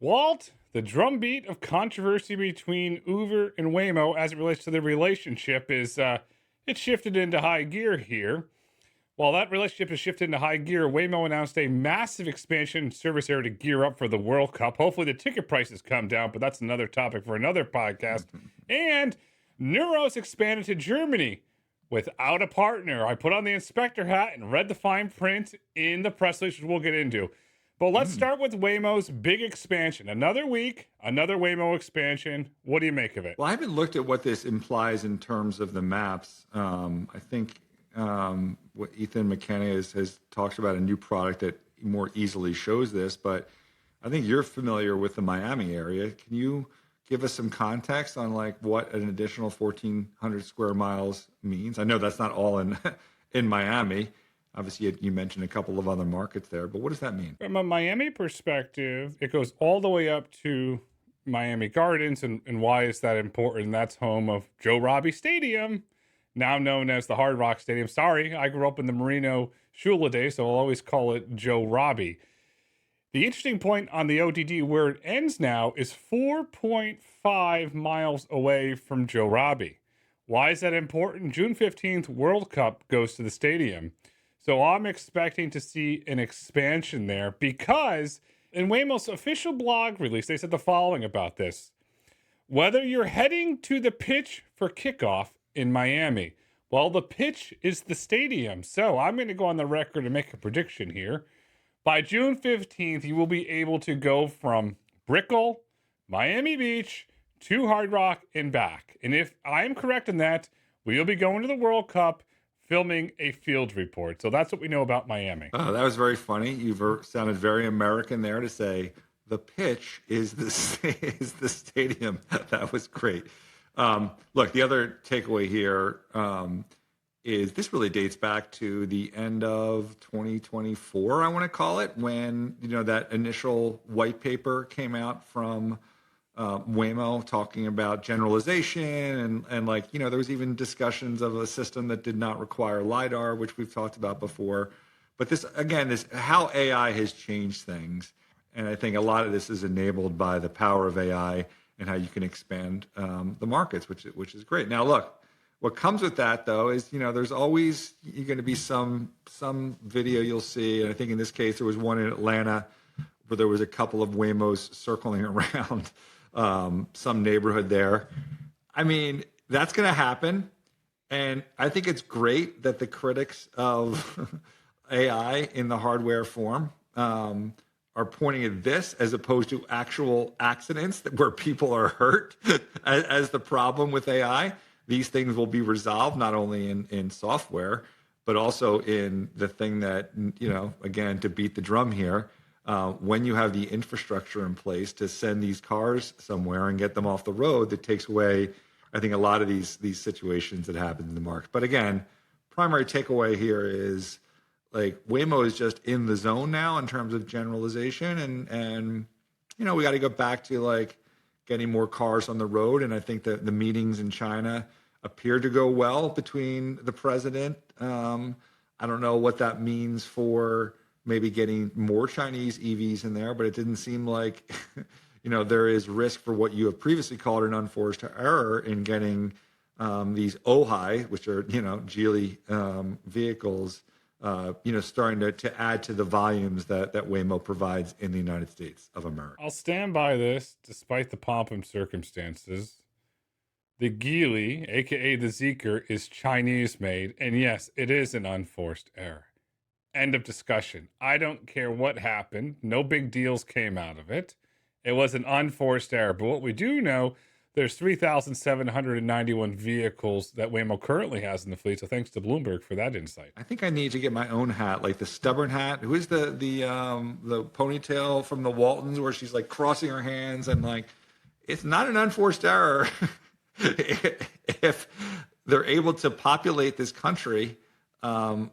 Walt, the drumbeat of controversy between Uber and Waymo as it relates to their relationship is it's shifted into high gear here. While that relationship is shifted into high gear, Waymo announced a massive expansion in service area to gear up for the World Cup. Hopefully the ticket prices come down, but that's another topic for another podcast. And Nuro's expanded to Germany without a partner. I put on the inspector hat and read the fine print in the press release, which we'll get into. But let's start with Waymo's big expansion. Another week, another Waymo expansion. What do you make of it? Well, I haven't looked at what this implies in terms of the maps. I think what Ethan McKenna has talked about a new product that more easily shows this, but I think you're familiar with the Miami area. Can you give us some context on like what an additional 1,400 square miles means? I know that's not all in in Miami. Obviously, you mentioned a couple of other markets there, but what does that mean? From a Miami perspective, it goes all the way up to Miami Gardens. And why is that important? That's home of Joe Robbie Stadium, now known as the Hard Rock Stadium. Sorry, I grew up in the Marino Shula days, so I'll always call it Joe Robbie. The interesting point on the ODD where it ends now is 4.5 miles away from Joe Robbie. Why is that important? June 15th, World Cup goes to the stadium. So I'm expecting to see an expansion there because in Waymo's official blog release, they said the following about this. Whether you're heading to the pitch for kickoff in Miami, well, the pitch is the stadium. So I'm going to go on the record and make a prediction here. By June 15th, you will be able to go from Brickell, Miami Beach, to Hard Rock and back. And if I'm correct in that, we'll be going to the World Cup filming a field report. So that's what we know about Miami. Oh, that was very funny. You sounded very American there to say the pitch is is the stadium. That was great. Look, the other takeaway here is this really dates back to the end of 2024, I want to call it, when that initial white paper came out from Waymo talking about generalization and there was even discussions of a system that did not require LiDAR, which we've talked about before. But this, again, is how AI has changed things. And I think a lot of this is enabled by the power of AI and how you can expand the markets, which is great. Now, look, what comes with that, though, is, there's always going to be some video you'll see. And I think in this case, there was one in Atlanta where there was a couple of Waymos circling around some neighborhood there. I mean, that's going to happen. And I think it's great that the critics of AI in the hardware form are pointing at this as opposed to actual accidents where people are hurt as the problem with AI. These things will be resolved not only in software, but also in the thing that, again, to beat the drum here, when you have the infrastructure in place to send these cars somewhere and get them off the road, that takes away, I think, a lot of these situations that happen in the market. But again, primary takeaway here is like Waymo is just in the zone now in terms of generalization, and we got to go back to like getting more cars on the road. And I think that the meetings in China appear to go well between the president. I don't know what that means for maybe getting more Chinese EVs in there, but it didn't seem like, there is risk for what you have previously called an unforced error in getting these OHI, which are, Geely vehicles, starting to add to the volumes that Waymo provides in the United States of America. I'll stand by this, despite the pomp and circumstances. The Geely, aka the Zeekr, is Chinese made, and yes, it is an unforced error. End of discussion. I don't care what happened. No big deals came out of it. It was an unforced error. But what we do know, there's 3,791 vehicles that Waymo currently has in the fleet. So thanks to Bloomberg for that insight. I think I need to get my own hat, like the stubborn hat. Who is the ponytail from the Waltons where she's like crossing her hands and like, it's not an unforced error if they're able to populate this country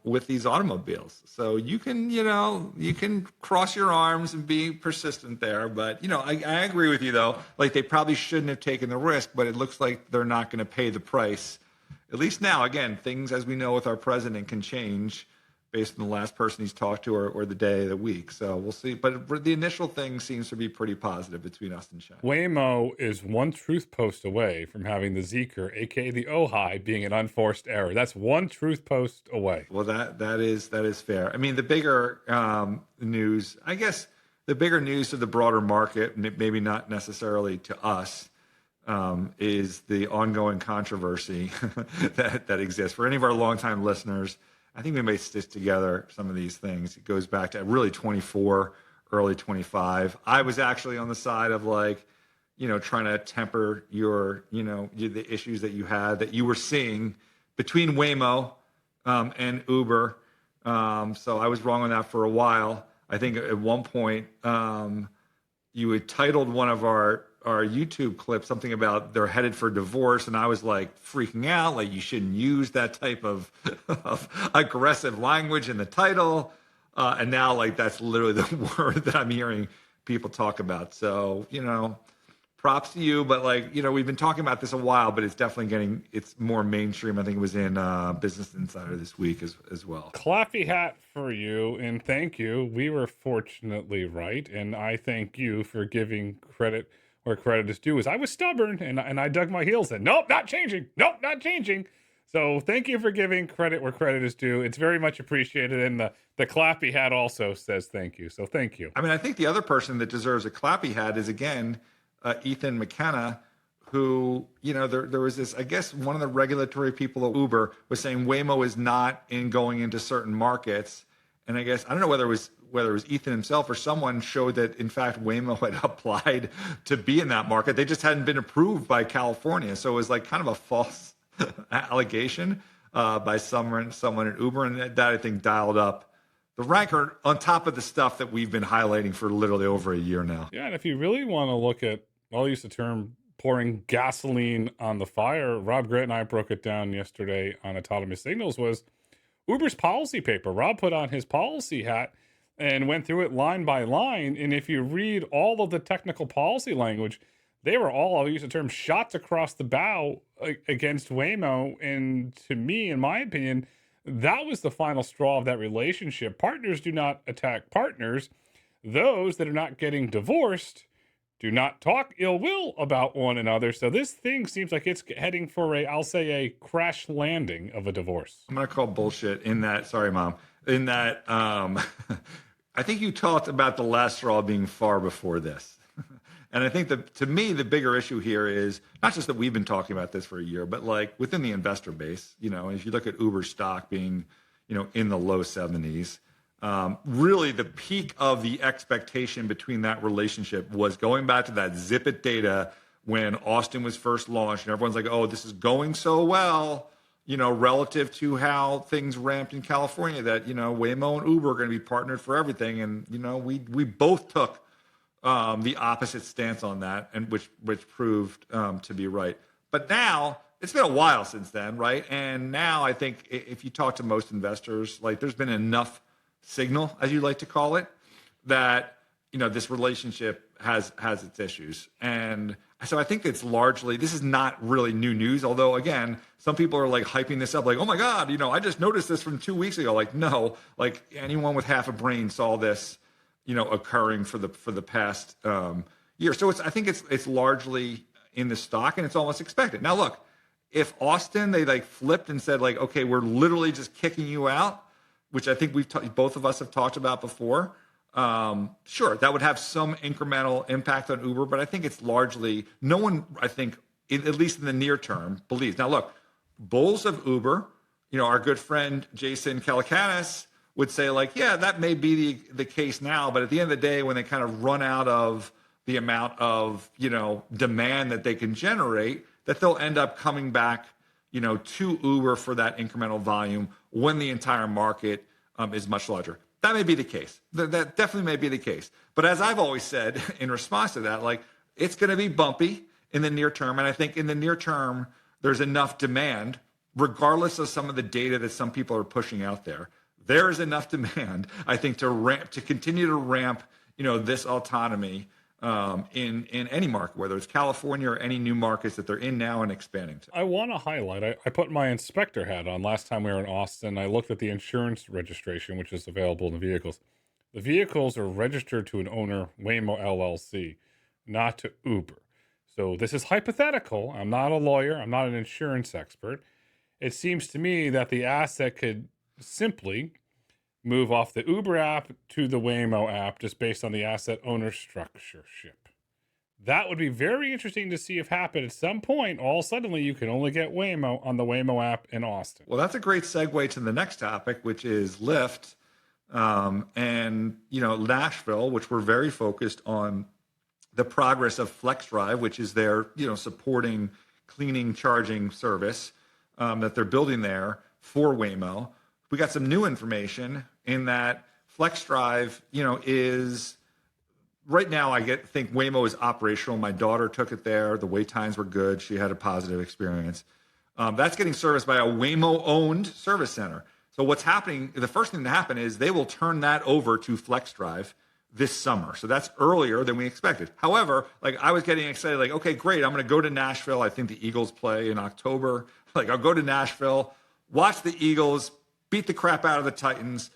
with these automobiles. So you can cross your arms and be persistent there. But, I agree with you, though. Like, they probably shouldn't have taken the risk, but it looks like they're not going to pay the price. At least now, again, things, as we know with our president, can change. based on the last person he's talked to or the day of the week. So we'll see. But the initial thing seems to be pretty positive between us and China. Waymo is one truth post away from having the Zeekr, aka the Ojai, being an unforced error. That's one truth post away. Well, that is fair. I mean, the bigger news, I guess, the bigger news to the broader market, maybe not necessarily to us, is the ongoing controversy that exists. For any of our longtime listeners, I think we may stitch together some of these things. It goes back to really 24, early 25. I was actually on the side of trying to temper the issues that you were seeing between Waymo and Uber. So I was wrong on that for a while. I think at one point you had titled one of our YouTube clips something about they're headed for divorce, and I was like freaking out, like you shouldn't use that type of aggressive language in the title. And now that's literally the word that I'm hearing people talk about. So, props to you, but we've been talking about this a while, but it's definitely it's more mainstream. I think it was in Business Insider this week as well. Clappy hat for you, and thank you. We were fortunately right, and I thank you for giving credit where credit is due. As I was stubborn, and I dug my heels in. Nope, not changing. Nope, not changing. So thank you for giving credit where credit is due. It's very much appreciated, and the clappy hat also says thank you. So thank you. I mean, I think the other person that deserves a clappy hat is, again, Ethan McKenna, who, there was this, I guess one of the regulatory people at Uber was saying Waymo is not going into certain markets. And I guess, I don't know whether it was Ethan himself or someone showed that, in fact, Waymo had applied to be in that market. They just hadn't been approved by California. So it was kind of a false allegation by someone at Uber. And that, I think, dialed up the ranker on top of the stuff that we've been highlighting for literally over a year now. Yeah, and if you really want to look at, I'll use the term pouring gasoline on the fire, Rob Grant and I broke it down yesterday on Autonomy Signals, was Uber's policy paper. Rob put on his policy hat and went through it line by line. And if you read all of the technical policy language, they were all, I'll use the term, shots across the bow against Waymo. And to me, in my opinion, that was the final straw of that relationship. Partners do not attack partners. Those that are not getting divorced do not talk ill will about one another. So this thing seems like it's heading for a crash landing of a divorce. I'm going to call bullshit in that. Sorry, Mom. In that, I think you talked about the last straw being far before this. And I think that, to me, the bigger issue here is not just that we've been talking about this for a year, but within the investor base, if you look at Uber stock being, in the low 70s, really the peak of the expectation between that relationship was going back to that Zip It data when Austin was first launched, and everyone's like, oh, this is going so well, relative to how things ramped in California, that, Waymo and Uber are going to be partnered for everything. And, we both took the opposite stance on that, and which proved to be right. But now it's been a while since then, right? And now I think if you talk to most investors, there's been enough signal, as you like to call it, that this relationship has its issues. And so I think it's largely, this is not really new news, although again, some people are hyping this up, oh my God, I just noticed this from 2 weeks ago. No, anyone with half a brain saw this occurring for the past year. So I think it's largely in the stock, and it's almost expected. Now look, if Austin, they flipped and said okay, we're literally just kicking you out, which I think both of us have talked about before. Sure, that would have some incremental impact on Uber, but I think it's largely, no one, I think, at least in the near term, believes. Now look, bulls of Uber, our good friend Jason Calacanis would say yeah, that may be the case now, but at the end of the day, when they kind of run out of the amount of, demand that they can generate, that they'll end up coming back to Uber for that incremental volume when the entire market is much larger. That may be the case. That definitely may be the case. But as I've always said in response to that, it's going to be bumpy in the near term. And I think in the near term, there's enough demand, regardless of some of the data that some people are pushing out there. There is enough demand, I think, to continue to ramp, this autonomy in any market, whether it's California or any new markets that they're in now and expanding to. I want to highlight, I put my inspector hat on last time we were in Austin. I looked at the insurance registration, which is available in the vehicles. The vehicles are registered to an owner, Waymo LLC, not to Uber. So this is hypothetical. I'm not a lawyer. I'm not an insurance expert. It seems to me that the asset could simply move off the Uber app to the Waymo app just based on the asset owner structureship. That would be very interesting to see if happen at some point. All suddenly, you can only get Waymo on the Waymo app in Austin. Well, that's a great segue to the next topic, which is Lyft, and Nashville, which we're very focused on the progress of FlexDrive, which is their supporting cleaning charging service that they're building there for Waymo. We got some new information in that FlexDrive, is right now. I think Waymo is operational. My daughter took it there. The wait times were good. She had a positive experience. That's getting serviced by a Waymo-owned service center. So what's happening? The first thing to happen is they will turn that over to FlexDrive this summer. So that's earlier than we expected. However, I was getting excited, okay, great. I'm going to go to Nashville. I think the Eagles play in October. I'll go to Nashville, watch the Eagles beat the crap out of the Titans,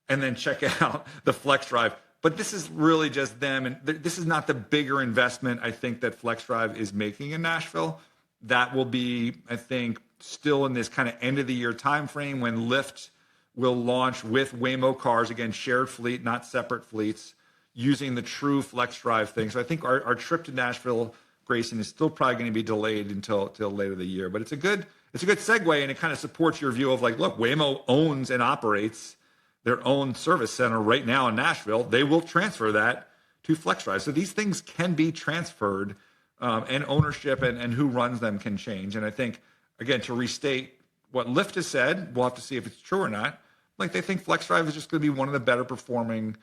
and then check out the FlexDrive. But this is really just them. And this is not the bigger investment, I think, that FlexDrive is making in Nashville. That will be, I think, still in this kind of end of the year timeframe when Lyft will launch with Waymo cars, again, shared fleet, not separate fleets, using the true FlexDrive thing. So I think our trip to Nashville, Grayson, is still probably going to be delayed until later the year. But it's a good segue, and it kind of supports your view of look, Waymo owns and operates their own service center right now in Nashville. They will transfer that to FlexDrive. So these things can be transferred, and ownership and who runs them can change. And I think, again, to restate what Lyft has said, we'll have to see if it's true or not. They think FlexDrive is just going to be one of the better performing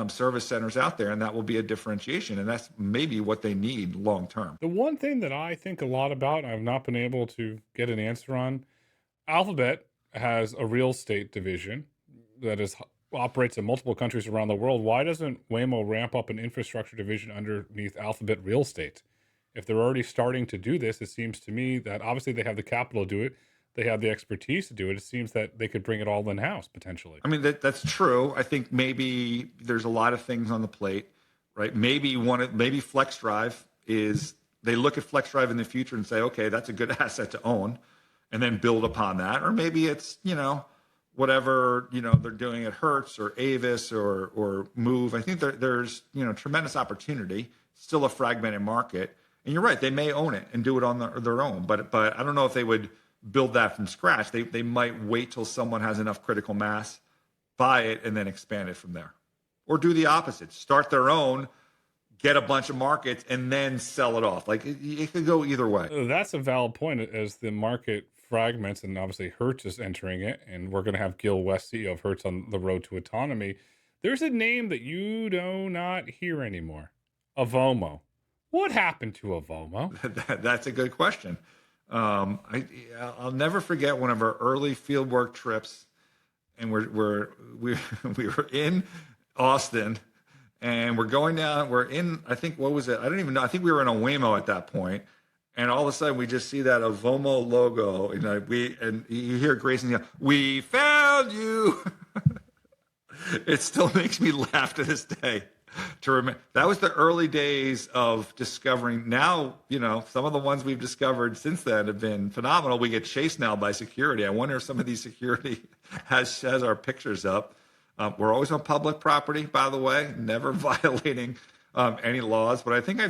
service centers out there, and that will be a differentiation. And that's maybe what they need long term. The one thing that I think a lot about, I've not been able to get an answer on, Alphabet has a real estate division that operates in multiple countries around the world. Why doesn't Waymo ramp up an infrastructure division underneath Alphabet Real Estate? If they're already starting to do this, it seems to me that obviously they have the capital to do it. They have the expertise to do it. It seems that they could bring it all in-house potentially. I mean, that's true. I think maybe there's a lot of things on the plate, right? Maybe FlexDrive is, they look at FlexDrive in the future and say, okay, that's a good asset to own, and then build upon that. Or maybe it's, whatever, they're doing at Hertz or Avis or Move. I think there's, tremendous opportunity, still a fragmented market. And you're right, they may own it and do it on their own. But I don't know if they would build that from scratch. They might wait till someone has enough critical mass, buy it, and then expand it from there. Or do the opposite, start their own, get a bunch of markets, and then sell it off. It could go either way. That's a valid point as the market fragments, and obviously Hertz is entering it, and we're going to have Gil West, CEO of Hertz, on the road to autonomy. There's a name that you do not hear anymore, Vomo. What happened to Vomo? That's a good question. I'll never forget one of our early fieldwork trips, and we were in Austin, and we're going down. We're in, I think, what was it? I don't even know. I think we were in a Waymo at that point, and all of a sudden we just see that Vomo logo, and you hear Grayson yell, "We found you!" It still makes me laugh to this day. To remember, that was the early days of discovering. Now, some of the ones we've discovered since then have been phenomenal. We get chased now by security. I wonder if some of these security has our pictures up. We're always on public property, by the way, never violating any laws. But I think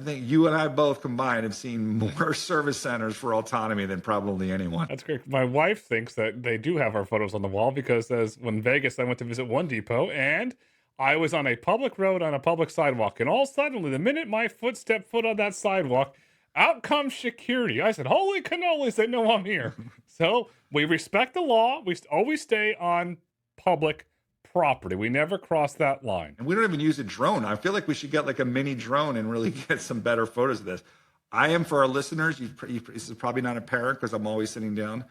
you and I both combined have seen more service centers for autonomy than probably anyone. That's great. My wife thinks that they do have our photos on the wall because when Vegas, I went to visit one depot and I was on a public road on a public sidewalk, and all suddenly, the minute my foot stepped foot on that sidewalk, out comes security. I said, "Holy cannolis, they know I'm here." So we respect the law. We always stay on public property. We never cross that line. And we don't even use a drone. I feel like we should get a mini drone and really get some better photos of this. I am, for our listeners, this is probably not apparent because I'm always sitting down.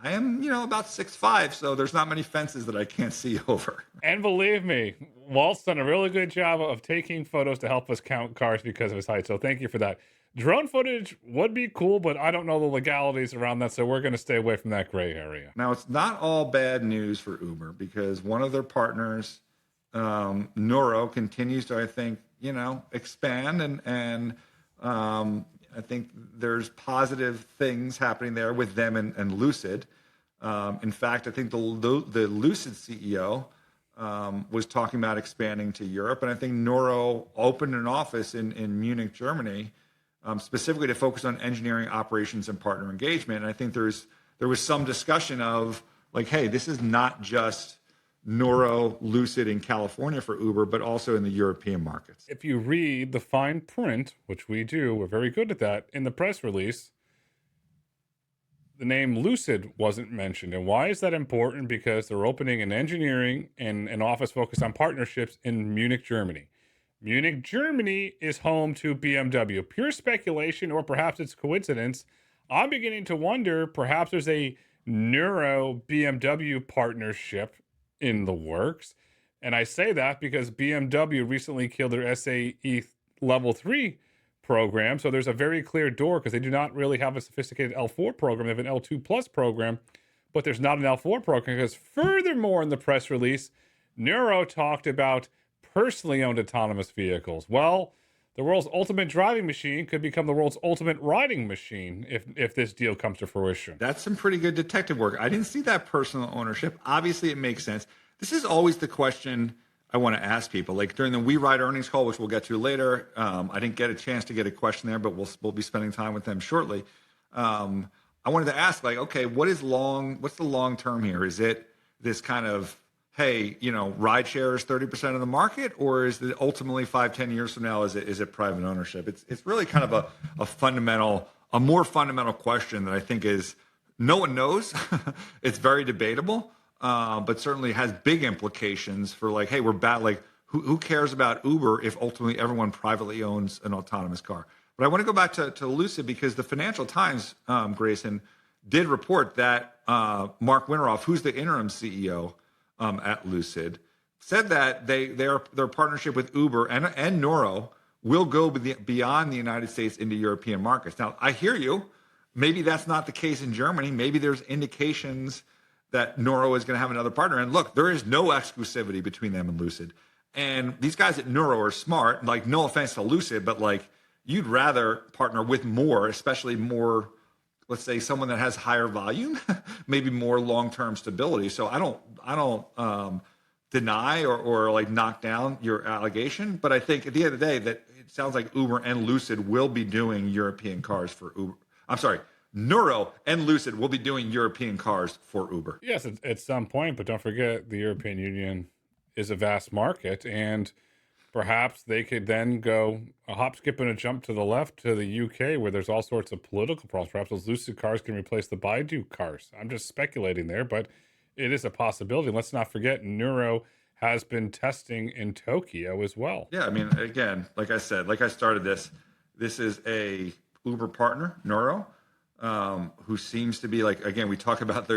I am, about 6'5", so there's not many fences that I can't see over. And believe me, Walt's done a really good job of taking photos to help us count cars because of his height. So thank you for that. Drone footage would be cool, but I don't know the legalities around that, so we're going to stay away from that gray area. Now, it's not all bad news for Uber because one of their partners, Nuro, continues to, I think, expand and I think there's positive things happening there with them and Lucid. In fact, I think the Lucid CEO was talking about expanding to Europe, and I think Nuro opened an office in Munich, Germany, specifically to focus on engineering, operations, and partner engagement. And I think there was some discussion of like, hey, this is not just Nuro, Lucid in California for Uber, but also in the European markets. If you read the fine print, which we do, we're very good at that, in the press release, the name Lucid wasn't mentioned. And why is that important? Because they're opening an engineering and an office focused on partnerships in Munich, Germany. Munich, Germany is home to BMW. Pure speculation, or perhaps it's coincidence. I'm beginning to wonder, perhaps there's a Nuro BMW partnership in the works. And I say that because BMW recently killed their SAE Level 3 program. So there's a very clear door because they do not really have a sophisticated L4 program. They have an L2 plus program, but there's not an L4 program because furthermore in the press release, Nuro talked about personally owned autonomous vehicles. Well, the world's ultimate driving machine could become the world's ultimate riding machine if this deal comes to fruition. That's some pretty good detective work. I didn't see that personal ownership. Obviously, it makes sense. This is always the question I want to ask people. Like during the WeRide earnings call, which we'll get to later, I didn't get a chance to get a question there, but we'll be spending time with them shortly. I wanted to ask, like, okay, what's the long term here? Is it this kind of, hey, ride share is 30% of the market, or is it ultimately 5-10 years from now, is it private ownership? It's really kind of a more fundamental question that I think is no one knows. It's very debatable, but certainly has big implications for like, hey, we're bad. Like, who cares about Uber if ultimately everyone privately owns an autonomous car? But I want to go back to Lucid because the Financial Times, Grayson, did report that Mark Winteroff, who's the interim CEO at Lucid, said that their partnership with Uber and Nuro will go beyond the United States into European markets. Now, I hear you. Maybe that's not the case in Germany. Maybe there's indications that Nuro is going to have another partner. And look, there is no exclusivity between them and Lucid. And these guys at Nuro are smart. Like, no offense to Lucid, but like, you'd rather partner with more, especially more, let's say someone that has higher volume, maybe more long-term stability. So I don't deny or like knock down your allegation, but I think at the end of the day that it sounds like Uber and Lucid will be doing European cars for Uber. I'm sorry, Nuro and Lucid will be doing European cars for Uber. Yes, at some point, but don't forget the European Union is a vast market, and perhaps they could then go a hop, skip, and a jump to the left to the UK, where there's all sorts of political problems. Perhaps those Lucid cars can replace the Baidu cars. I'm just speculating there, but it is a possibility. Let's not forget, Nuro has been testing in Tokyo as well. Yeah, I mean, again, like I said, like I started this is a Uber partner, Nuro, who seems to be like, again, we talk about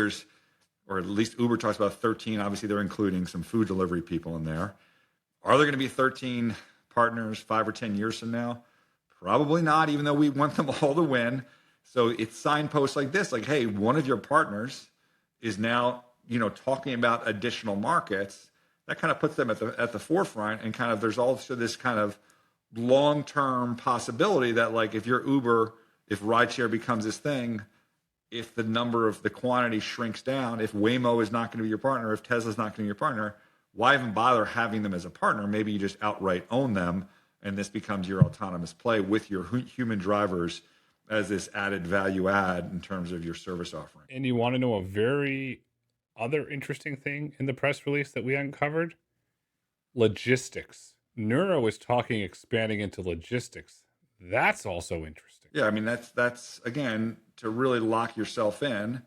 or at least Uber talks about 13. Obviously, they're including some food delivery people in there. Are there going to be 13 partners 5 or 10 years from now? Probably not, even though we want them all to win. So it's signposts like this, like, hey, one of your partners is now, talking about additional markets. That kind of puts them at the forefront, and kind of there's also this kind of long-term possibility that, like, if you're Uber, if rideshare becomes this thing, if the quantity shrinks down, if Waymo is not going to be your partner, if Tesla's not going to be your partner, why even bother having them as a partner? Maybe you just outright own them, and this becomes your autonomous play with your human drivers as this added value add in terms of your service offering. And you want to know a very other interesting thing in the press release that we uncovered? Logistics. Nuro is talking expanding into logistics. That's also interesting. Yeah, I mean, that's again, to really lock yourself in.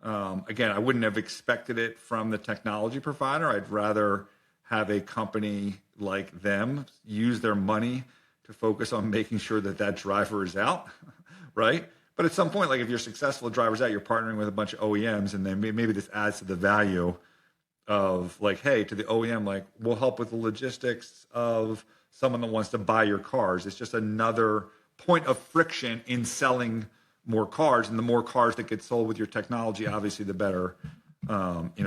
Again, I wouldn't have expected it from the technology provider. I'd rather have a company like them use their money to focus on making sure that driver is out, right? But at some point, like if you're successful at Drivers Out, you're partnering with a bunch of OEMs, and then maybe this adds to the value of like, hey, to the OEM, like we'll help with the logistics of someone that wants to buy your cars. It's just another point of friction in selling more cars, and the more cars that get sold with your technology, obviously, the better,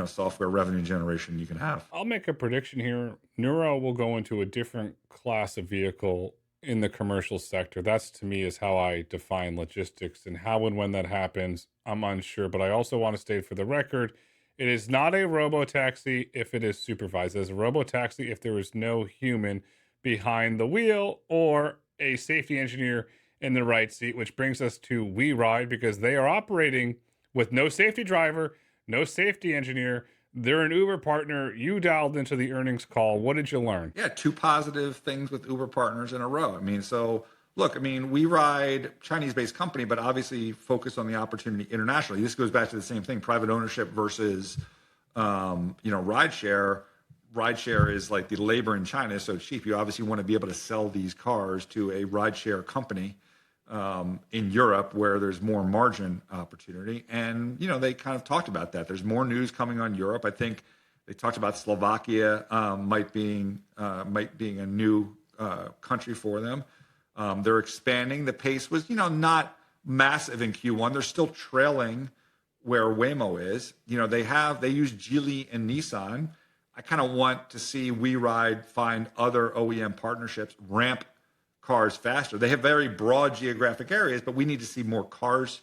software revenue generation you can have. I'll make a prediction here. Nuro will go into a different class of vehicle in the commercial sector. That's to me is how I define logistics, and how and when that happens, I'm unsure. But I also want to state for the record, it is not a robo-taxi if it is supervised. It is a robo-taxi if there is no human behind the wheel or a safety engineer in the right seat, which brings us to WeRide, because they are operating with no safety driver, no safety engineer. They're an Uber partner. You dialed into the earnings call. What did you learn? Yeah, two positive things with Uber partners in a row. I mean, so look, I mean, WeRide, Chinese-based company, but obviously focused on the opportunity internationally. This goes back to the same thing: private ownership versus, rideshare. Rideshare is like the labor in China is so cheap. You obviously want to be able to sell these cars to a rideshare company in Europe where there's more margin opportunity. And, they kind of talked about that. There's more news coming on Europe. I think they talked about Slovakia might being a new country for them. They're expanding. The pace was, not massive in Q1. They're still trailing where Waymo is. They use Geely and Nissan. I kind of want to see WeRide find other OEM partnerships, ramp cars faster. They have very broad geographic areas, but we need to see more cars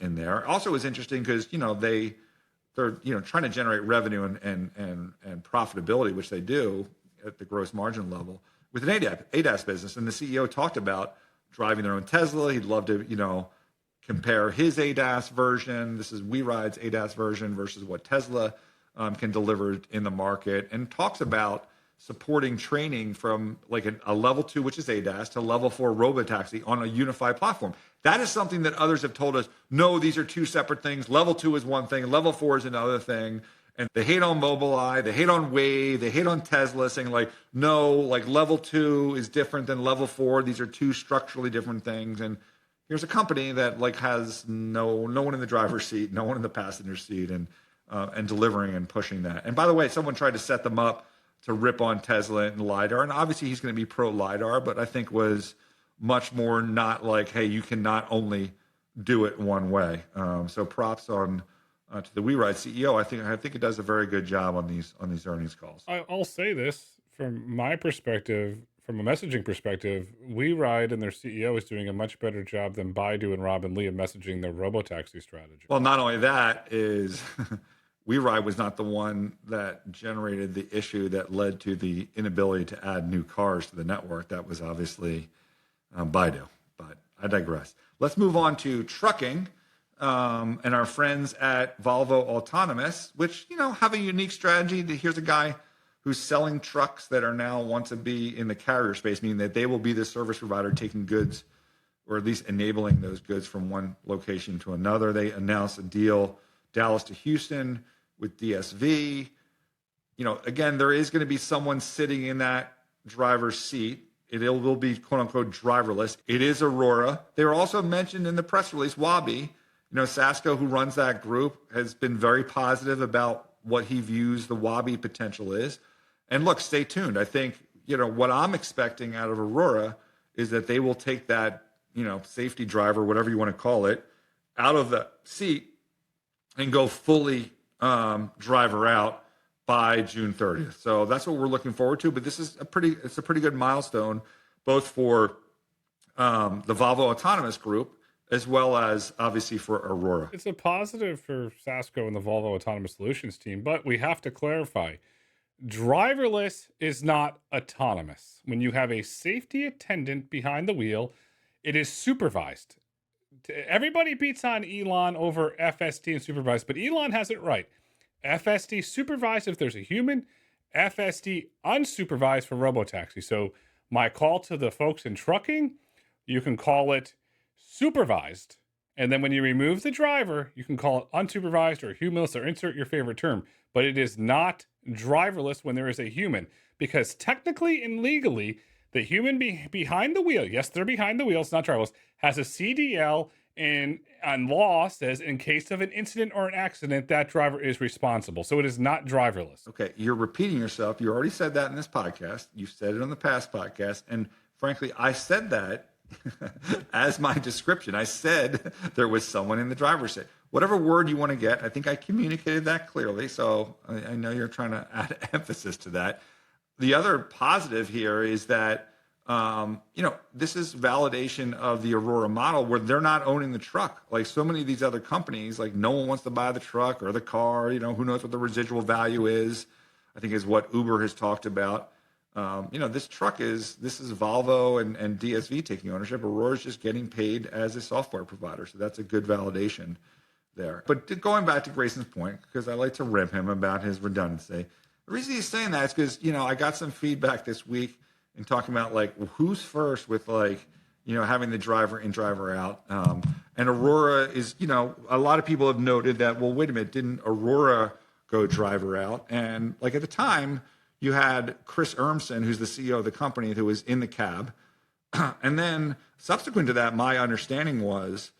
in there. Also, it was interesting because they're trying to generate revenue and profitability, which they do at the gross margin level with an ADAS business. And the CEO talked about driving their own Tesla. He'd love to compare his ADAS version. This is WeRide's ADAS version versus what Tesla can deliver in the market, and talks about supporting training from like a level 2, which is ADAS, to level 4 robotaxi on a unified platform. That is something that others have told us, no, these are two separate things. Level 2 is one thing, level 4 is another thing. And they hate on Mobileye, they hate on Wave, they hate on Tesla, saying like, no, like level 2 is different than level 4. These are two structurally different things. And here's a company that like has no one in the driver's seat, no one in the passenger seat, and delivering and pushing that. And by the way, someone tried to set them up to rip on Tesla and LiDAR. And obviously he's going to be pro LiDAR, but I think was much more not like, hey, you can not only do it one way. So props on to the WeRide CEO. I think it does a very good job on these earnings calls. I'll say this from my perspective, from a messaging perspective, WeRide and their CEO is doing a much better job than Baidu and Robin Li of messaging their robotaxi strategy. Well, not only that is WeRide was not the one that generated the issue that led to the inability to add new cars to the network. That was obviously Baidu, but I digress. Let's move on to trucking and our friends at Volvo Autonomous, which, have a unique strategy. Here's a guy who's selling trucks that are now want to be in the carrier space, meaning that they will be the service provider taking goods, or at least enabling those goods from one location to another. They announced a deal, Dallas to Houston with DSV. Again, there is going to be someone sitting in that driver's seat. It will be quote unquote driverless. It is Aurora. They were also mentioned in the press release, Wabi. Sasko, who runs that group, has been very positive about what he views the Wabi potential is. And look, stay tuned. I think, what I'm expecting out of Aurora is that they will take that, safety driver, whatever you want to call it, out of the seat and go fully driver out by June 30th. So that's what we're looking forward to. But this is a pretty good milestone, both for the Volvo Autonomous Group as well as obviously for Aurora. It's a positive for Sasko and the Volvo Autonomous Solutions team, but we have to clarify, driverless is not autonomous. When you have a safety attendant behind the wheel, it is supervised. Everybody beats on Elon over FSD and supervised, but Elon has it right. FSD supervised if there's a human, FSD unsupervised for robotaxi. So my call to the folks in trucking, you can call it supervised. And then when you remove the driver, you can call it unsupervised or humanless, or insert your favorite term. But it is not driverless when there is a human, because technically and legally, the human behind the wheel, yes, they're behind the wheel, it's not driverless, has a CDL And law says in case of an incident or an accident, that driver is responsible. So it is not driverless. Okay, you're repeating yourself. You already said that in this podcast. You said it on the past podcast. And frankly, I said that as my description. I said there was someone in the driver's seat. Whatever word you want to get, I think I communicated that clearly. So I know you're trying to add emphasis to that. The other positive here is that, this is validation of the Aurora model where they're not owning the truck. Like so many of these other companies, like no one wants to buy the truck or the car, who knows what the residual value is, I think is what Uber has talked about. This is Volvo and DSV taking ownership. Aurora's just getting paid as a software provider. So that's a good validation there. But going back to Grayson's point, because I like to rip him about his redundancy, the reason he's saying that is because, I got some feedback this week in talking about who's first with having the driver in, driver out. And Aurora is, a lot of people have noted that, well, wait a minute, didn't Aurora go driver out? And at the time, you had Chris Urmson, who's the CEO of the company, who was in the cab. And then subsequent to that, my understanding was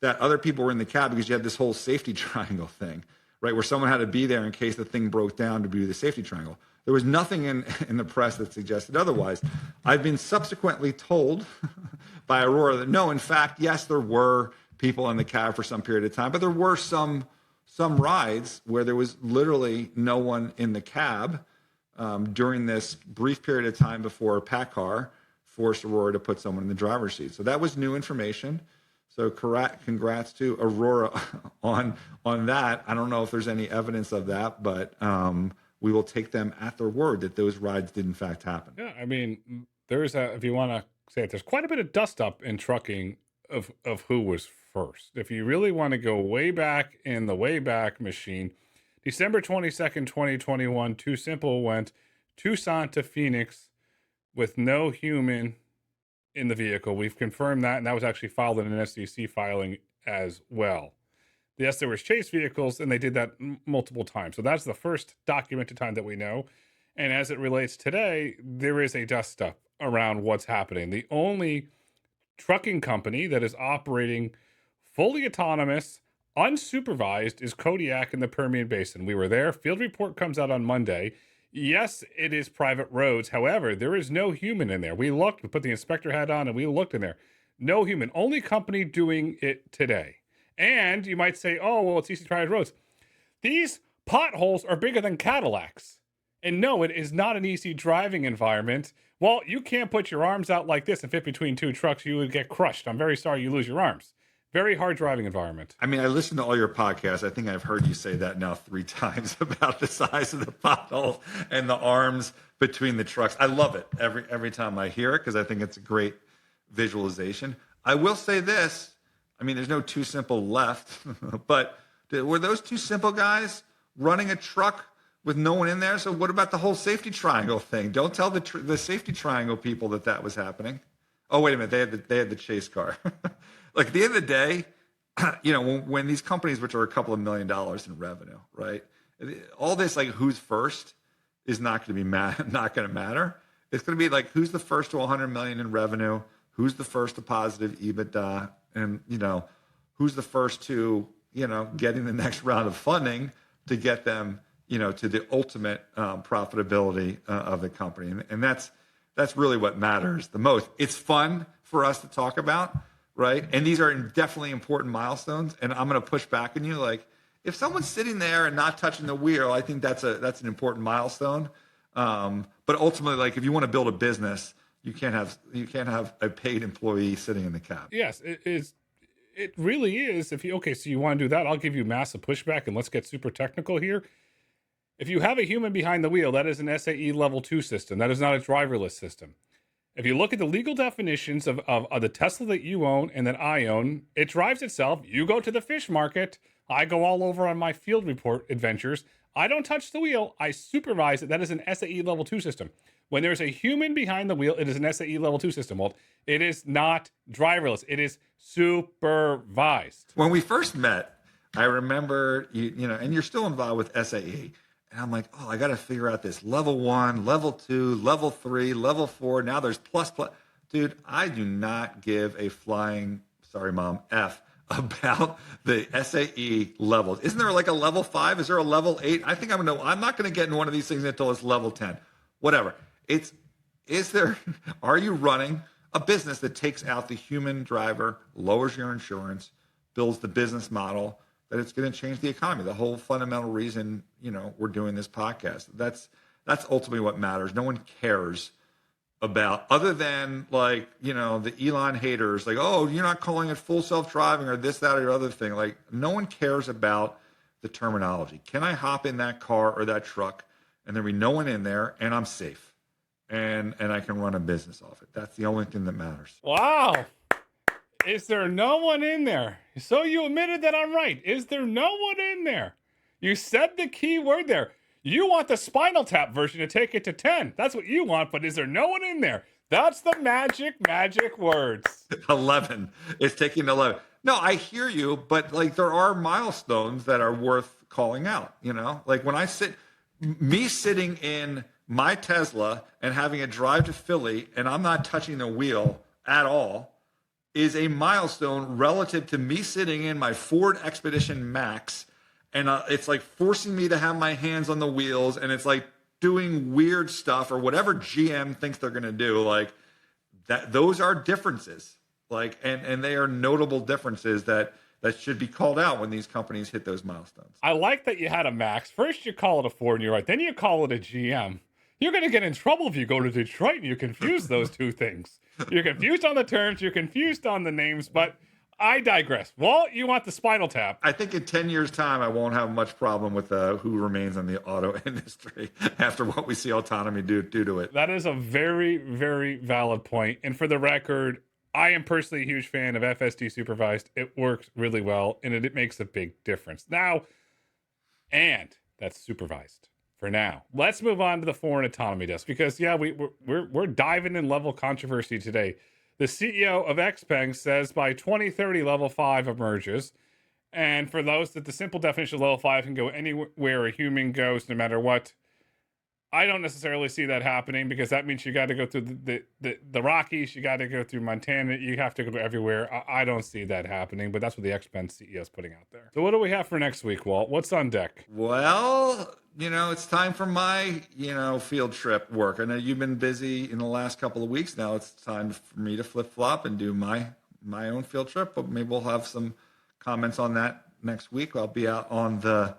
that other people were in the cab because you had this whole safety triangle thing, right? Where someone had to be there in case the thing broke down to do the safety triangle. There was nothing in the press that suggested otherwise. I've been subsequently told by Aurora that no, in fact, yes, there were people in the cab for some period of time, but there were some rides where there was literally no one in the cab during this brief period of time before PACCAR forced Aurora to put someone in the driver's seat. So that was new information. So congrats to Aurora on that. I don't know if there's any evidence of that, but we will take them at their word that those rides did in fact happen. Yeah, I mean, if you want to say it, there's quite a bit of dust up in trucking of who was first. If you really want to go way back in the Wayback Machine, December 22nd, 2021, Too Simple went Tucson to Phoenix with no human in the vehicle. We've confirmed that, and that was actually filed in an SEC filing as well. Yes, there was chase vehicles, and they did that multiple times. So that's the first documented time that we know. And as it relates today, there is a dust up around what's happening. The only trucking company that is operating fully autonomous, unsupervised, is Kodiak in the Permian Basin. We were there. Field report comes out on Monday. Yes, it is private roads. However, there is no human in there. We looked, we put the inspector hat on, and we looked in there. No human. Only company doing it today. And you might say, oh, well, it's easy private roads. These potholes are bigger than Cadillacs. And no, it is not an easy driving environment. Well, you can't put your arms out like this and fit between two trucks. You would get crushed. I'm very sorry you lose your arms. Very hard driving environment. I mean, I listened to all your podcasts. I think I've heard you say that now 3 times about the size of the pothole and the arms between the trucks. I love it every time I hear it because I think it's a great visualization. I will say this. I mean, there's no Too Simple left, but were those Too Simple guys running a truck with no one in there? So what about the whole safety triangle thing? Don't tell the safety triangle people that was happening. Oh, wait a minute. They had the chase car. Like at the end of the day, when these companies, which are a couple of $1 million in revenue, right? All this like who's first is not going to be not going to matter. It's going to be like who's the first to 100 million in revenue, who's the first to positive EBITDA, and who's the first to getting the next round of funding to get them to the ultimate profitability of the company, and that's really what matters the most. It's fun for us to talk about. Right. And these are definitely important milestones. And I'm going to push back on you. Like if someone's sitting there and not touching the wheel, I think that's an important milestone. But ultimately, like if you want to build a business, you can't have a paid employee sitting in the cab. Yes, it is. It really is. So you want to do that, I'll give you massive pushback and let's get super technical here. If you have a human behind the wheel, that is an SAE level 2 system. That is not a driverless system. If you look at the legal definitions of the Tesla that you own and that I own, it drives itself. You go to the fish market. I go all over on my field report adventures. I don't touch the wheel. I supervise it. That is an SAE level 2 system. When there's a human behind the wheel, it is an SAE level 2 system, Walt. It is not driverless. It is supervised. When we first met, I remember, and you're still involved with SAE. And I'm like, I got to figure out this level 1, level 2, level 3, level 4. Now there's plus. Dude, I do not give a flying sorry, Mom, F, about the SAE levels. Isn't there like a level 5? Is there a level 8? I think I'm not going to get in one of these things until it's level 10. Whatever. Are you running a business that takes out the human driver, lowers your insurance, builds the business model that it's going to change the economy? The whole fundamental reason, we're doing this podcast. That's ultimately what matters. No one cares about, other than the Elon haters, like, oh, you're not calling it full self-driving or this, that, or other thing. Like, no one cares about the terminology. Can I hop in that car or that truck and there be no one in there and I'm safe and I can run a business off it? That's the only thing that matters. Wow. Is there no one in there? So you admitted that I'm right. Is there no one in there? You said the key word there. You want the Spinal Tap version to take it to 10. That's what you want, but is there no one in there? That's the magic words. 11. It's taking 11. No, I hear you, but there are milestones that are worth calling out, Like when me sitting in my Tesla and having it drive to Philly and I'm not touching the wheel at all is a milestone relative to me sitting in my Ford Expedition Max. And it's like forcing me to have my hands on the wheels, and it's like doing weird stuff or whatever GM thinks they're going to do. Like that, those are differences. And they are notable differences that should be called out when these companies hit those milestones. I like that you had a Max. First you call it a Ford, and you're right. Then you call it a GM. You're going to get in trouble if you go to Detroit and you confuse those two things. You're confused on the terms. You're confused on the names, but I digress. Walt, you want the Spinal Tap. I think in 10 years' time, I won't have much problem with who remains in the auto industry after what we see autonomy do to it. That is a very, very valid point. And for the record, I am personally a huge fan of FSD supervised. It works really well, and it makes a big difference. Now, and that's supervised for now. Let's move on to the foreign autonomy desk because, yeah, we're diving in level controversy today. The CEO of XPeng says by 2030, level 5 emerges. And for those that the simple definition of level 5 can go anywhere a human goes, no matter what, I don't necessarily see that happening because that means you got to go through the Rockies, you got to go through Montana, you have to go everywhere. I don't see that happening, but that's what the XPeng CEO is putting out there. So what do we have for next week, Walt? What's on deck? Well, it's time for my, field trip work. I know you've been busy in the last couple of weeks. Now it's time for me to flip-flop and do my own field trip, but maybe we'll have some comments on that next week. I'll be out on the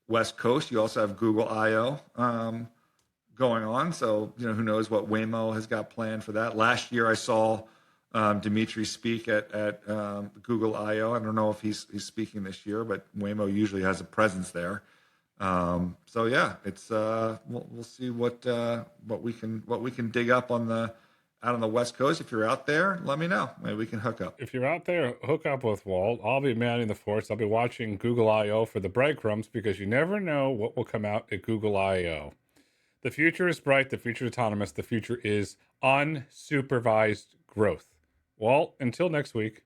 West Coast. You also have Google I/O going on. So, who knows what Waymo has got planned for that. Last year I saw Dimitri speak at Google I/O. I don't know if he's speaking this year, but Waymo usually has a presence there. So yeah, it's we'll see what we can dig up out on the West Coast. If you're out there, let me know. Maybe we can hook up. If you're out there, hook up with Walt. I'll be manning the force. I'll be watching Google I/O for the breadcrumbs because you never know what will come out at Google I/O. The future is bright. The future is autonomous. The future is unsupervised growth. Walt, until next week.